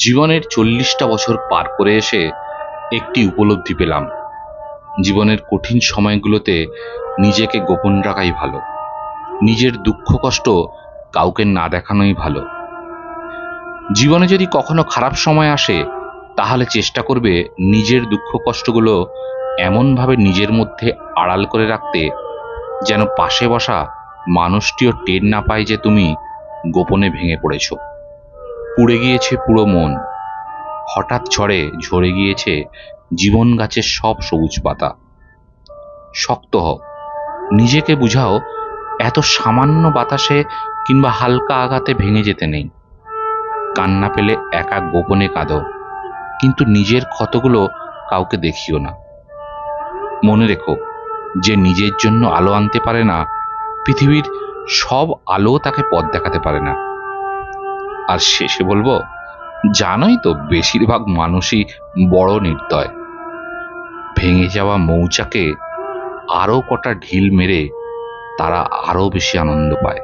জীবনের 40টা বছর পার করে এসে একটি উপলব্ধি পেলাম, জীবনের কঠিন সময়গুলোতে নিজেকে গোপন রাখাই ভালো। নিজের দুঃখ কষ্ট কাউকে না দেখানোই ভালো। জীবনে যদি কখনো খারাপ সময় আসে, তাহলে চেষ্টা করবে নিজের দুঃখ কষ্টগুলো এমনভাবে নিজের মধ্যে আড়াল করে রাখতে, যেন পাশে বসা মানুষটিও টের না পায় যে তুমি গোপনে ভেঙে পড়েছ। পুড়ে গিয়েছে পুরো মন, হঠাৎ ঝড়ে ঝরে গিয়েছে জীবন গাছের সব সবুজ পাতা। শক্ত হও, নিজেকে বুঝাও, এত সামান্য বাতাসে কিংবা হালকা আঘাতে ভেঙে যেতে নেই। কান্না পেলে একা গোপনে কাঁদো, কিন্তু নিজের ক্ষতগুলো কাউকে দেখিও না। মনে রেখো, যে নিজের জন্য আলো আনতে পারে না, পৃথিবীর সব আলো তাকে পথ দেখাতে পারে না। আর শেষে বলবো, জানোই তো বেশিরভাগ মানুষই বড় নির্দয়। ভেঙে যাওয়া মৌচাকে আরো কটা ঢিল মেরে তারা আরো বেশি আনন্দ পায়।